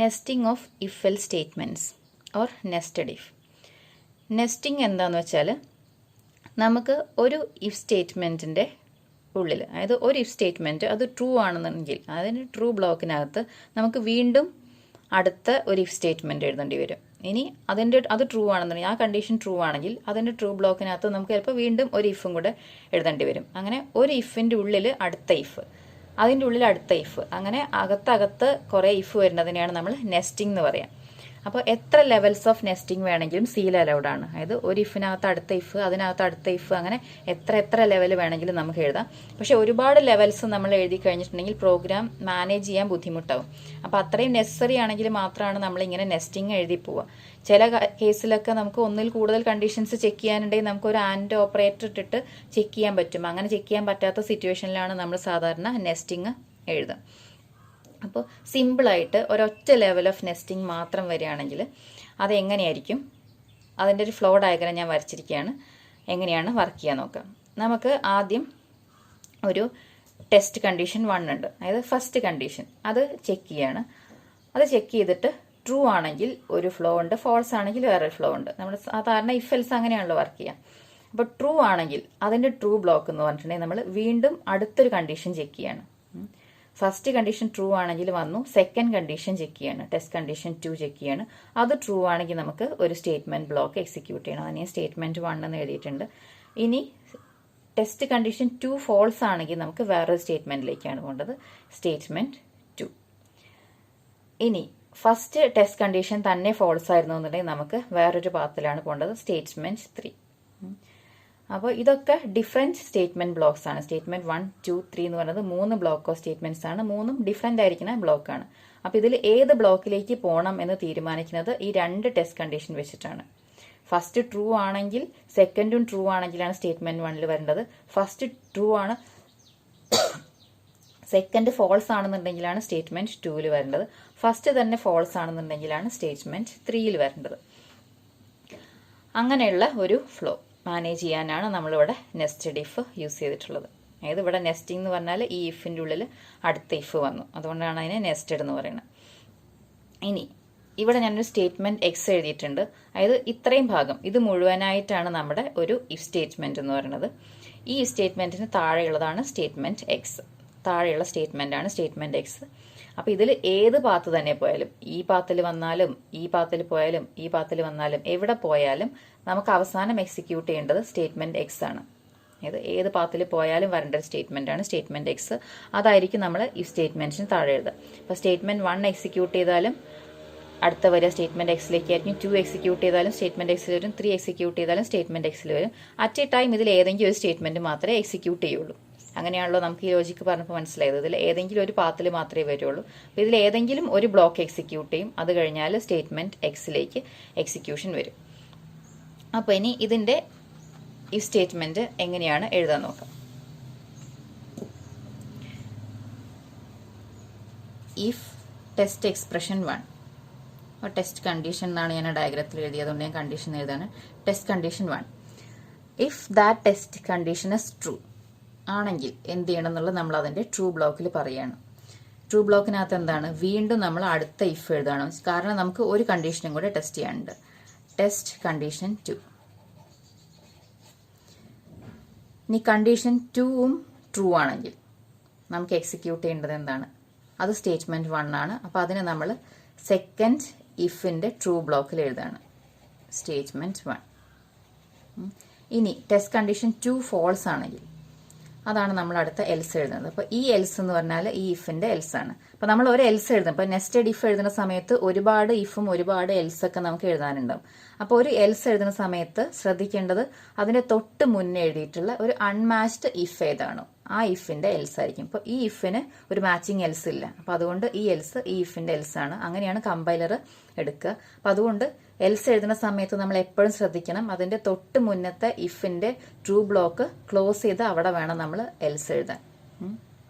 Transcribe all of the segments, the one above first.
Nesting of if L statements or nested if. Nesting എന്താണെന്ന് വെച്ചാൽ നമുക്ക് ഒരു ഇഫ് സ്റ്റേറ്റ്മെൻറ്റിൻ്റെ ഉള്ളിൽ, അതായത് ഒരു ഇഫ് സ്റ്റേറ്റ്മെൻറ്റ് അത് ട്രൂ ആണെന്നുണ്ടെങ്കിൽ അതിന് ട്രൂ ബ്ലോക്കിനകത്ത് നമുക്ക് വീണ്ടും അടുത്ത ഒരു ഇഫ് സ്റ്റേറ്റ്മെൻറ്റ് എഴുതേണ്ടി വരും. ഇനി അത് ട്രൂ ആണെന്നുണ്ടെങ്കിൽ, ആ കണ്ടീഷൻ ട്രൂ ആണെങ്കിൽ അതിൻ്റെ ട്രൂ ബ്ലോക്കിനകത്ത് നമുക്ക് ചിലപ്പോൾ വീണ്ടും ഒരു ഇഫും കൂടെ എഴുതേണ്ടി വരും. അങ്ങനെ ഒരു ഇഫിൻ്റെ ഉള്ളിൽ അടുത്ത ഇഫ്, അതിൻ്റെ ഉള്ളിൽ അടുത്ത ഇഫ്, അങ്ങനെ അകത്തകത്ത് കുറേ ഇഫ് വരുന്നതിനെയാണ് നമ്മൾ നെസ്റ്റിംഗ് എന്ന് പറയാം. അപ്പോൾ എത്ര ലെവൽസ് ഓഫ് നെസ്റ്റിംഗ് വേണമെങ്കിലും സീൽ അലൗഡ് ആണ്. അതായത് ഒരു ഇഫിനകത്ത് അടുത്ത ഇഫ്, അതിനകത്ത് അടുത്ത ഇഫ്, അങ്ങനെ എത്ര ലെവൽ വേണമെങ്കിലും നമുക്ക് എഴുതാം. പക്ഷെ ഒരുപാട് ലെവൽസ് നമ്മൾ എഴുതി കഴിഞ്ഞിട്ടുണ്ടെങ്കിൽ പ്രോഗ്രാം മാനേജ് ചെയ്യാൻ ബുദ്ധിമുട്ടാവും. അപ്പോൾ അത്രയും നെസസറി ആണെങ്കിൽ മാത്രമാണ് നമ്മളിങ്ങനെ നെസ്റ്റിംഗ് എഴുതി പോവുക. ചില കേസിലൊക്കെ നമുക്ക് ഒന്നിൽ കൂടുതൽ കണ്ടീഷൻസ് ചെക്ക് ചെയ്യാനുണ്ടെങ്കിൽ നമുക്ക് ഒരു ആൻഡ് ഓപ്പറേറ്റർ ഇട്ടിട്ട് ചെക്ക് ചെയ്യാൻ പറ്റും. അങ്ങനെ ചെക്ക് ചെയ്യാൻ പറ്റാത്ത സിറ്റുവേഷനിലാണ് നമ്മൾ സാധാരണ നെസ്റ്റിംഗ് എഴുതുക. അപ്പോൾ സിമ്പിളായിട്ട് ഒരൊറ്റ ലെവൽ ഓഫ് നെസ്റ്റിംഗ് മാത്രം വരികയാണെങ്കിൽ അതെങ്ങനെയായിരിക്കും, അതിൻ്റെ ഒരു ഫ്ലോ ഡയഗ്രം ഞാൻ വരച്ചിരിക്കുകയാണ്, എങ്ങനെയാണ് വർക്ക് ചെയ്യാൻ നോക്കാം. നമുക്ക് ആദ്യം ഒരു ടെസ്റ്റ് കണ്ടീഷൻ 1 ഉണ്ട്, അതായത് ഫസ്റ്റ് കണ്ടീഷൻ, അത് ചെക്ക് ചെയ്യാണ്. അത് ചെക്ക് ചെയ്തിട്ട് ട്രൂ ആണെങ്കിൽ ഒരു ഫ്ലോ ഉണ്ട്, ഫോൾസ് ആണെങ്കിൽ വേറൊരു ഫ്ലോ ഉണ്ട്. നമ്മൾ സാധാരണ ഇഫ് എൽസ് അങ്ങനെയാണല്ലോ വർക്ക് ചെയ്യാം. അപ്പോൾ ട്രൂ ആണെങ്കിൽ അതിൻ്റെ ട്രൂ ബ്ലോക്ക് എന്ന് പറഞ്ഞിട്ടുണ്ടെങ്കിൽ നമ്മൾ വീണ്ടും അടുത്തൊരു കണ്ടീഷൻ ചെക്ക് ചെയ്യാണ്. ഫസ്റ്റ് കണ്ടീഷൻ ട്രൂ ആണെങ്കിൽ വന്നു, സെക്കൻഡ് കണ്ടീഷൻ ചെക്ക് ചെയ്യാണ്, ടെസ്റ്റ് കണ്ടീഷൻ 2 ചെക്ക് ചെയ്യാണ്. അത് ട്രൂ ആണെങ്കിൽ നമുക്ക് ഒരു സ്റ്റേറ്റ്മെന്റ് ബ്ലോക്ക് എക്സിക്യൂട്ട് ചെയ്യണം. അതിനെ സ്റ്റേറ്റ്മെന്റ് 1 എന്ന് എഴുതിയിട്ടുണ്ട്. ഇനി ടെസ്റ്റ് കണ്ടീഷൻ 2 ഫോൾസ് ആണെങ്കിൽ നമുക്ക് വേറൊരു സ്റ്റേറ്റ്മെന്റിലേക്കാണ് പോകേണ്ടത്, സ്റ്റേറ്റ്മെന്റ് 2. ഇനി ഫസ്റ്റ് ടെസ്റ്റ് കണ്ടീഷൻ തന്നെ ഫോൾസ് ആയിരുന്നു എന്നുണ്ടെങ്കിൽ നമുക്ക് വേറൊരു പാത്തിലാണ് പോകേണ്ടത്, സ്റ്റേറ്റ്മെന്റ് 3. അപ്പോൾ ഇതൊക്കെ ഡിഫറെൻറ്റ് സ്റ്റേറ്റ്മെന്റ് ബ്ലോക്സ് ആണ്. സ്റ്റേറ്റ്മെന്റ് 1, 2, 3 എന്ന് പറയുന്നത് 3 ബ്ലോക്ക് ഓഫ് സ്റ്റേറ്റ്മെന്റ്സ് ആണ്. 3ഉം ഡിഫറെൻ്റ് ആയിരിക്കുന്ന ബ്ലോക്കാണ്. അപ്പോൾ ഇതിൽ ഏത് ബ്ലോക്കിലേക്ക് പോകണം എന്ന് തീരുമാനിക്കുന്നത് ഈ 2 ടെസ്റ്റ് കണ്ടീഷൻ വെച്ചിട്ടാണ്. ഫസ്റ്റ് ട്രൂ ആണെങ്കിൽ സെക്കൻഡും ട്രൂ ആണെങ്കിലാണ് സ്റ്റേറ്റ്മെന്റ് 1ൽ വരേണ്ടത്. ഫസ്റ്റ് ട്രൂ ആണ്, സെക്കൻഡ് ഫോൾസ് ആണെന്നുണ്ടെങ്കിലാണ് സ്റ്റേറ്റ്മെന്റ് 2ൽ വരേണ്ടത്. ഫസ്റ്റ് തന്നെ ഫോൾസ് ആണെന്നുണ്ടെങ്കിലാണ് സ്റ്റേറ്റ്മെന്റ് 3ൽ വരേണ്ടത്. അങ്ങനെയുള്ള ഒരു ഫ്ലോ മാനേജ് ചെയ്യാനാണ് നമ്മളിവിടെ നെസ്റ്റഡ് ഇഫ് യൂസ് ചെയ്തിട്ടുള്ളത്. അതായത് ഇവിടെ നെസ്റ്റിംഗ് എന്ന് പറഞ്ഞാൽ ഈ ഇഫിൻ്റെ ഉള്ളിൽ അടുത്ത ഇഫ് വന്നു, അതുകൊണ്ടാണ് അതിനെ നെസ്റ്റഡ് എന്ന് പറയുന്നത്. ഇനി ഇവിടെ ഞാനൊരു സ്റ്റേറ്റ്മെന്റ് എക്സ് എഴുതിയിട്ടുണ്ട്. അതായത് ഇത്രയും ഭാഗം ഇത് മുഴുവനായിട്ടാണ് നമ്മുടെ ഒരു ഇഫ് സ്റ്റേറ്റ്മെന്റ് എന്ന് പറയുന്നത്. ഈ സ്റ്റേറ്റ്മെന്റിന് താഴെയുള്ളതാണ് സ്റ്റേറ്റ്മെന്റ് എക്സ്. താഴെയുള്ള സ്റ്റേറ്റ്മെന്റ് ആണ് സ്റ്റേറ്റ്മെന്റ് എക്സ്. അപ്പോൾ ഇതിൽ ഏത് പാത്ത് തന്നെ പോയാലും, ഈ പാത്തിൽ വന്നാലും ഈ പാത്തിൽ പോയാലും ഈ പാത്തിൽ വന്നാലും എവിടെ പോയാലും നമുക്ക് അവസാനം എക്സിക്യൂട്ട് ചെയ്യേണ്ടത് സ്റ്റേറ്റ്മെന്റ് എക്സ് ആണ്. ഏത് പാത്തിൽ പോയാലും വരേണ്ട ഒരു സ്റ്റേറ്റ്മെന്റ് ആണ് സ്റ്റേറ്റ്മെന്റ് എക്സ്. അതായിരിക്കും നമ്മൾ ഈ സ്റ്റേറ്റ്മെന്റ്സിന് താഴെ എഴുതുക. അപ്പോൾ സ്റ്റേറ്റ്മെന്റ് 1 എക്സിക്യൂട്ട് ചെയ്താലും അടുത്ത വരിക സ്റ്റേറ്റ്മെന്റ് എക്സിലേക്ക് ആയിരിക്കും. 2 എക്സിക്യൂട്ട് ചെയ്താലും സ്റ്റേറ്റ്മെന്റ് എക്സിൽ വരും. 3 എക്സിക്യൂട്ട് ചെയ്താലും സ്റ്റേറ്റ്മെന്റ് എക്സിൽ വരും. അറ്റ് എ ടൈം ഇതിൽ ഏതെങ്കിലും ഒരു സ്റ്റേറ്റ്മെന്റ് മാത്രമേ എക്സിക്യൂട്ട് ചെയ്യുള്ളൂ. അങ്ങനെയാണല്ലോ നമുക്ക് ഈ ലോജിക്ക് പറഞ്ഞപ്പോൾ മനസ്സിലായത്. ഇതിൽ ഏതെങ്കിലും ഒരു പാത്തിൽ മാത്രമേ വരുള്ളൂ. അപ്പോൾ ഇതിൽ ഏതെങ്കിലും ഒരു ബ്ലോക്ക് എക്സിക്യൂട്ട് ചെയ്യും. അത് കഴിഞ്ഞാൽ സ്റ്റേറ്റ്മെന്റ് എക്സിലേക്ക് എക്സിക്യൂഷൻ വരും. അപ്പോൾ ഇനി ഇതിൻ്റെ ഈ സ്റ്റേറ്റ്മെന്റ് എങ്ങനെയാണ് എഴുതാൻ നോക്കാം. If test expression 1, test condition എന്നാണ് ഞാൻ ഡയഗ്രത്തിൽ എഴുതിയത്, അതുകൊണ്ട് ഞാൻ കണ്ടീഷൻ എഴുതാണ്. Test condition 1, if that test condition is true ആണെങ്കിൽ എന്ത് ചെയ്യണം എന്നുള്ളത് നമ്മൾ അതിൻ്റെ ട്രൂ ബ്ലോക്കിൽ പറയുകയാണ്. ട്രൂ ബ്ലോക്കിനകത്ത് എന്താണ്, വീണ്ടും നമ്മൾ അടുത്ത ഇഫ് എഴുതണം. കാരണം നമുക്ക് ഒരു കണ്ടീഷനും കൂടെ ടെസ്റ്റ് ചെയ്യാനുണ്ട്. Test condition 2. ഇനി കണ്ടീഷൻ 2ഉം ട്രൂ ആണെങ്കിൽ നമുക്ക് എക്സിക്യൂട്ട് ചെയ്യേണ്ടത് എന്താണ്, അത് സ്റ്റേറ്റ്മെന്റ് 1 ആണ്. അപ്പോൾ അതിന് നമ്മൾ സെക്കൻഡ് ഇഫിൻ്റെ ട്രൂ ബ്ലോക്കിൽ എഴുതാണ്, സ്റ്റേറ്റ്മെന്റ് 1. ഇനി ടെസ്റ്റ് കണ്ടീഷൻ 2 ഫോൾസ് ആണെങ്കിൽ അതാണ് നമ്മൾ അടുത്ത എൽസ് എഴുതുന്നത്. അപ്പോൾ ഈ എൽസ് എന്ന് പറഞ്ഞാൽ ഈ ഇഫിന്റെ എൽസ് ആണ്. അപ്പോൾ നമ്മൾ ഒരു എൽസ് എഴുതും. ഇപ്പോൾ നെസ്റ്റഡ് ഇഫ് എഴുതുന്ന സമയത്ത് ഒരുപാട് ഇഫും ഒരുപാട് എൽസ് ഒക്കെ നമുക്ക് എഴുതാനുണ്ടാവും. അപ്പോൾ ഒരു എൽസ് എഴുതുന്ന സമയത്ത് ശ്രദ്ധിക്കേണ്ടത് അതിന്റെ തൊട്ട് മുന്നേ എഴുതിയിട്ടുള്ള ഒരു അൺമാച്ച്ഡ് ഇഫ് ഏതാണോ ആ ഇഫിന്റെ എൽസ് ആയിരിക്കും. ഇപ്പോൾ ഈ ഇഫിന് ഒരു മാച്ചിങ് എൽസ് ഇല്ല. അപ്പോൾ അതുകൊണ്ട് ഈ എൽസ് ഈ ഇഫിന്റെ എൽസ് ആണ്. അങ്ങനെയാണ് കമ്പൈലർ എടുക്കുക. അപ്പോൾ അതുകൊണ്ട് എൽസ് എഴുതുന്ന സമയത്ത് നമ്മൾ എപ്പോഴും ശ്രദ്ധിക്കണം, അതിന്റെ തൊട്ട് മുന്നത്തെ ഇഫിന്റെ ട്രൂ ബ്ലോക്ക് ക്ലോസ് ചെയ്ത് അവിടെ വേണം നമ്മൾ എൽസ് എഴുതാൻ.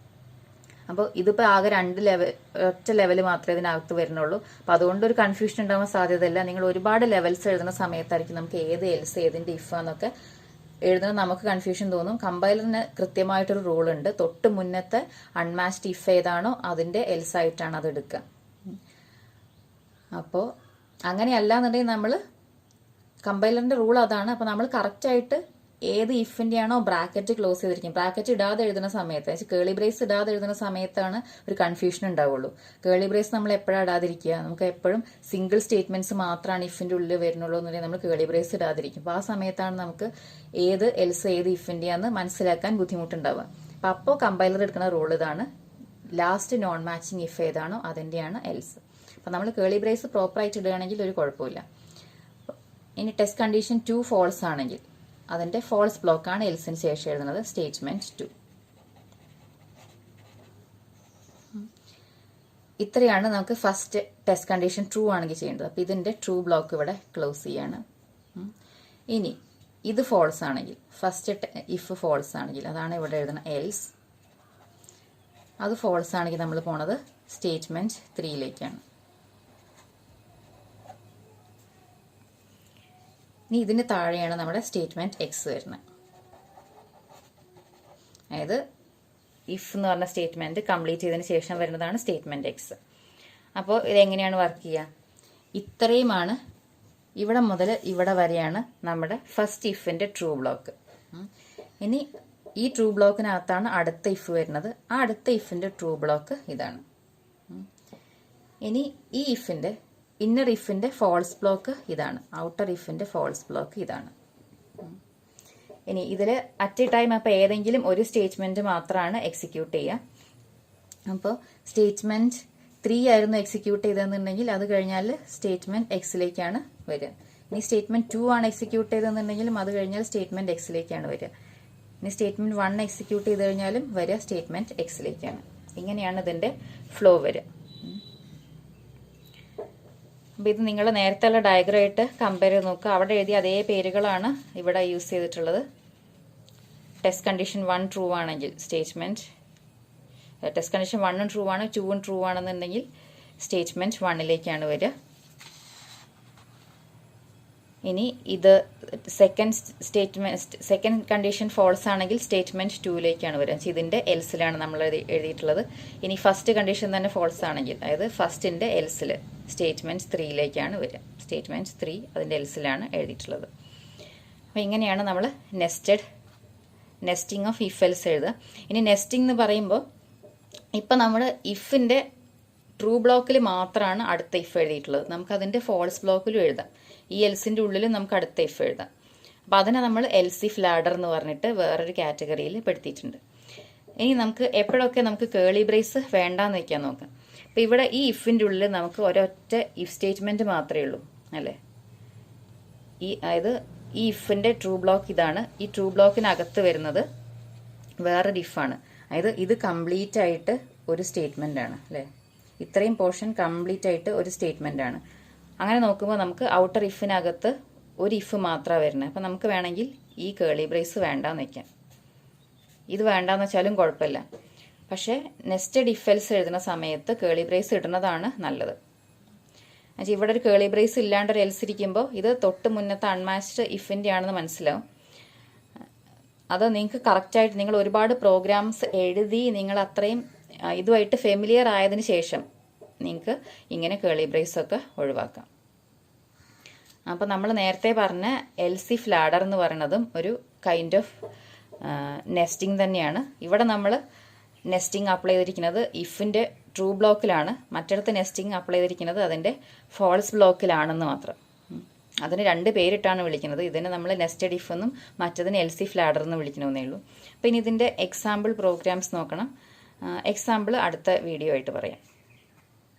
അപ്പോൾ ഇതിപ്പോൾ ആകെ 2 ലെവൽ, ഒറ്റ ലെവൽ മാത്രമേ ഇതിനകത്ത് വരുന്നുള്ളൂ. അപ്പോൾ അതുകൊണ്ട് ഒരു കൺഫ്യൂഷൻ ഉണ്ടാവാൻ സാധ്യതയില്ല. നിങ്ങൾ ഒരുപാട് ലെവൽസ് എഴുതുന്ന സമയത്തായിരിക്കും നമുക്ക് ഏത് എൽസ് ഏതിന്റെ ഇഫ് എന്നൊക്കെ എഴുതുന്നത് നമുക്ക് കൺഫ്യൂഷൻ തോന്നും. കമ്പൈലറിന് കൃത്യമായിട്ടൊരു റൂൾ ഉണ്ട്. തൊട്ട് മുന്നത്തെ അൺമാച്ച്ഡ് ഇഫ് ഏതാണോ അതിന്റെ എൽസ് ആയിട്ടാണ് അത് എടുക്കുക. അപ്പോൾ അങ്ങനെയല്ല എന്നുണ്ടെങ്കിൽ നമ്മൾ കമ്പൈലറിൻ്റെ റൂൾ അതാണ്. അപ്പോൾ നമ്മൾ കറക്റ്റായിട്ട് ഏത് ഇഫിൻ്റെ ആണോ ബ്രാക്കറ്റ് ക്ലോസ് ചെയ്തിരിക്കും, ബ്രാക്കറ്റ് ഇടാതെ എഴുതുന്ന സമയത്ത്, കേളി ബ്രേസ് ഇടാതെ എഴുതുന്ന സമയത്താണ് ഒരു കൺഫ്യൂഷൻ ഉണ്ടാവുള്ളൂ. കേളി ബ്രേസ് നമ്മൾ എപ്പോഴാണ് ഇടാതിരിക്കുക, നമുക്ക് എപ്പോഴും സിംഗിൾ സ്റ്റേറ്റ്മെന്റ്സ് മാത്രമാണ് ഇഫിൻ്റെ ഉള്ളിൽ വരുന്നുള്ളൂ എന്നുണ്ടെങ്കിൽ നമ്മൾ കേളി ബ്രേസ് ഇടാതിരിക്കും. അപ്പോൾ ആ സമയത്താണ് നമുക്ക് ഏത് എൽസ് ഏത് ഇഫിൻ്റെയാന്ന് മനസ്സിലാക്കാൻ ബുദ്ധിമുട്ടുണ്ടാവുക. അപ്പോൾ കമ്പൈലർ എടുക്കുന്ന റൂൾ ഇതാണ്, ലാസ്റ്റ് നോൺ മാച്ചിങ് ഇഫ് ഏതാണോ അതിൻ്റെയാണ് എൽസ്. അപ്പോൾ നമ്മൾ കേളി ബ്രേസ് പ്രോപ്പറായിട്ട് ഇടുകയാണെങ്കിൽ ഒരു കുഴപ്പമില്ല. ഇനി ടെസ്റ്റ് കണ്ടീഷൻ 2 ഫോൾസ് ആണെങ്കിൽ അതിൻ്റെ ഫോൾസ് ബ്ലോക്കാണ് എൽസിന് ശേഷം എഴുതുന്നത്, സ്റ്റേറ്റ്മെന്റ് 2. ഇത്രയാണ് നമുക്ക് ഫസ്റ്റ് ടെസ്റ്റ് കണ്ടീഷൻ ട്രൂ ആണെങ്കിൽ ചെയ്യേണ്ടത്. അപ്പോൾ ഇതിൻ്റെ ട്രൂ ബ്ലോക്ക് ഇവിടെ ക്ലോസ് ചെയ്യാണ്. ഇനി ഇത് ഫോൾസ് ആണെങ്കിൽ, ഫസ്റ്റ് ഇഫ് ഫോൾസ് ആണെങ്കിൽ അതാണ് ഇവിടെ എഴുതുന്ന എൽസ്. അത് ഫോൾസ് ആണെങ്കിൽ നമ്മൾ പോണത് സ്റ്റേറ്റ്മെന്റ് 3ലേക്കാണ്. ഇനി ഇതിന് താഴെയാണ് നമ്മുടെ സ്റ്റേറ്റ്മെന്റ് എക്സ് വരുന്നത്. അതായത് ഇഫ് എന്ന് പറഞ്ഞ സ്റ്റേറ്റ്മെന്റ് കംപ്ലീറ്റ് ചെയ്തതിന് ശേഷം വരുന്നതാണ് സ്റ്റേറ്റ്മെന്റ് എക്സ്. അപ്പോൾ ഇതെങ്ങനെയാണ് വർക്ക് ചെയ്യുക? ഇത്രയുമാണ്, ഇവിടെ മുതൽ ഇവിടെ വരെയാണ് നമ്മുടെ ഫസ്റ്റ് ഇഫിന്റെ ട്രൂ ബ്ലോക്ക്. ഇനി ഈ ട്രൂ ബ്ലോക്കിനകത്താണ് അടുത്ത ഇഫ് വരുന്നത്. ആ അടുത്ത ഇഫിന്റെ ട്രൂ ബ്ലോക്ക് ഇതാണ്. ഇനി ഈ ഇഫിന്റെ ഇന്നർ ഇഫിന്റെ ഫോൾസ് ബ്ലോക്ക് ഇതാണ്, ഔട്ടർ ഇഫിന്റെ ഫോൾസ് ബ്ലോക്ക് ഇതാണ്. ഇനി ഇതിൽ അറ്റ് എ ടൈം അപ്പോൾ ഏതെങ്കിലും ഒരു സ്റ്റേറ്റ്മെന്റ് മാത്രമാണ് എക്സിക്യൂട്ട് ചെയ്യുക. അപ്പോൾ സ്റ്റേറ്റ്മെന്റ് 3 ആയിരുന്നു എക്സിക്യൂട്ട് ചെയ്തതെന്നുണ്ടെങ്കിൽ അത് കഴിഞ്ഞാൽ സ്റ്റേറ്റ്മെന്റ് എക്സിലേക്കാണ് വരിക. ഇനി സ്റ്റേറ്റ്മെന്റ് 2 ആണ് എക്സിക്യൂട്ട് ചെയ്തതെന്നുണ്ടെങ്കിലും അത് കഴിഞ്ഞാൽ സ്റ്റേറ്റ്മെന്റ് എക്സിലേക്കാണ് വരിക. ഇനി സ്റ്റേറ്റ്മെന്റ് 1 എക്സിക്യൂട്ട് ചെയ്ത് കഴിഞ്ഞാലും വരിക സ്റ്റേറ്റ്മെന്റ് എക്സിലേക്കാണ്. ഇങ്ങനെയാണ് ഇതിന്റെ ഫ്ലോ വരിക. അപ്പോൾ ഇത് നിങ്ങൾ നേരത്തെയുള്ള ഡയഗ്രമായിട്ട് കമ്പയർ ചെയ്ത് നോക്കുക. അവിടെ എഴുതിയ അതേ പേരുകളാണ് ഇവിടെ യൂസ് ചെയ്തിട്ടുള്ളത്. ടെസ്റ്റ് കണ്ടീഷൻ 1 ട്രൂ ആണെങ്കിൽ സ്റ്റേറ്റ്മെന്റ്, ടെസ്റ്റ് കണ്ടീഷൻ 1 ട്രൂ ആണ്, 2 ട്രൂ ആണെന്നുണ്ടെങ്കിൽ സ്റ്റേറ്റ്മെന്റ് 1ലേക്കാണ് വരിക. ഇനി ഇത് സെക്കൻഡ് കണ്ടീഷൻ ഫോൾസ് ആണെങ്കിൽ സ്റ്റേറ്റ്മെന്റ് 2ലേക്കാണ് വരിക. ഇതിന്റെ എൽസിലാണ് നമ്മൾ എഴുതിയിട്ടുള്ളത്. ഇനി ഫസ്റ്റ് കണ്ടീഷൻ തന്നെ ഫോൾസ് ആണെങ്കിൽ, അതായത് ഫസ്റ്റിന്റെ എൽസിൽ സ്റ്റേറ്റ്മെന്റ് 3ലേക്കാണ് വരിക. സ്റ്റേറ്റ്മെന്റ് 3 അതിന്റെ എൽസിലാണ് എഴുതിയിട്ടുള്ളത്. അപ്പോൾ ഇങ്ങനെയാണ് നമ്മൾ നെസ്റ്റിംഗ് ഓഫ് ഇഫ് എൽസ് എഴുതുക. ഇനി നെസ്റ്റിംഗ് എന്ന് പറയുമ്പോൾ ഇപ്പം നമ്മൾ ഇഫിന്റെ ട്രൂ ബ്ലോക്കിൽ മാത്രമാണ് അടുത്ത ഇഫ് എഴുതിയിട്ടുള്ളത്. നമുക്ക് അതിന്റെ ഫോൾസ് ബ്ലോക്കിലും എഴുതാം. ഈ എൽസിന്റെ ഉള്ളിൽ നമുക്ക് അടുത്ത ഇഫ് എഴുതാം. അപ്പോൾ അതിനെ നമ്മൾ എൽസ് ഇഫ് ലാഡർ എന്ന് പറഞ്ഞിട്ട് വേറൊരു കാറ്റഗറിയിൽ പെടുത്തിയിട്ടുണ്ട്. ഇനി നമുക്ക് എപ്പോഴൊക്കെ നമുക്ക് കേളി ബ്രേസ് വേണ്ടാന്ന് വെക്കാൻ നോക്കാം. അപ്പോൾ ഇവിടെ ഈ ഇഫിന്റെ ഉള്ളിൽ നമുക്ക് ഒരൊറ്റ ഇഫ് സ്റ്റേറ്റ്മെന്റ് മാത്രമേ ഉള്ളൂ അല്ലേ. അതായത് ഈ ഇഫിന്റെ ട്രൂ ബ്ലോക്ക് ഇതാണ്. ഈ ട്രൂ ബ്ലോക്കിനകത്ത് വരുന്നത് വേറൊരു ഇഫാണ്. അതായത് ഇത് കംപ്ലീറ്റ് ആയിട്ട് ഒരു സ്റ്റേറ്റ്മെന്റ് ആണ് അല്ലേ. ഇത്രയും പോർഷൻ കംപ്ലീറ്റ് ആയിട്ട് ഒരു സ്റ്റേറ്റ്മെന്റ് ആണ്. അങ്ങനെ നോക്കുമ്പോൾ നമുക്ക് ഔട്ടർ ഇഫിനകത്ത് ഒരു ഇഫ് മാത്രമാണ് വരുന്നത്. അപ്പം നമുക്ക് വേണമെങ്കിൽ ഈ കേളി ബ്രേസ് വേണ്ടാന്ന് വെക്കാം. ഇത് വേണ്ടാന്ന് വെച്ചാലും കുഴപ്പമില്ല. പക്ഷേ നെസ്റ്റഡ് ഇഫ് എൽസ് എഴുതുന്ന സമയത്ത് കേളി ബ്രേസ് ഇടുന്നതാണ് നല്ലത്. എന്നുവെച്ചാൽ ഇവിടെ ഒരു കേളി ബ്രേസ് ഇല്ലാണ്ട് ഒരു എൽസ് ഇരിക്കുമ്പോൾ ഇത് തൊട്ട് മുന്നത്തെ അൺമാച്ച്ഡ് ഇഫിൻ്റെ ആണെന്ന് മനസ്സിലാവും. അത് നിങ്ങൾക്ക് കറക്റ്റായിട്ട് നിങ്ങൾ ഒരുപാട് പ്രോഗ്രാംസ് എഴുതി നിങ്ങൾ അത്രയും ഇതുമായിട്ട് ഫെമിലിയർ ആയതിനു ശേഷം നിങ്ങൾക്ക് ഇങ്ങനെ കേളി ബ്രേസ് ഒക്കെ ഒഴിവാക്കാം. അപ്പോൾ നമ്മൾ നേരത്തെ പറഞ്ഞ എൽസ് ഇഫ് ലാഡർ എന്ന് പറയുന്നതും ഒരു കൈൻഡ് ഓഫ് നെസ്റ്റിംഗ് തന്നെയാണ്. ഇവിടെ നമ്മൾ നെസ്റ്റിംഗ് അപ്ലൈ ചെയ്തിരിക്കുന്നത് ഇഫിൻ്റെ ട്രൂ ബ്ലോക്കിലാണ്, മറ്റിടത്ത് നെസ്റ്റിംഗ് അപ്ലൈ ചെയ്തിരിക്കുന്നത് അതിൻ്റെ ഫോൾസ് ബ്ലോക്കിലാണെന്ന് മാത്രം. അതിന് 2 പേരിട്ടാണ് വിളിക്കുന്നത്. ഇതിന് നമ്മൾ നെസ്റ്റഡ് ഇഫ് എന്നും മറ്റതിന് എൽസ് ഇഫ് ലാഡർ എന്ന് വിളിക്കണമെന്നേ ഉള്ളൂ. അപ്പോൾ ഇനി ഇതിൻ്റെ എക്സാമ്പിൾ പ്രോഗ്രാംസ് നോക്കണം. എക്സാമ്പിൾ അടുത്ത വീഡിയോ ആയിട്ട് പറയാം.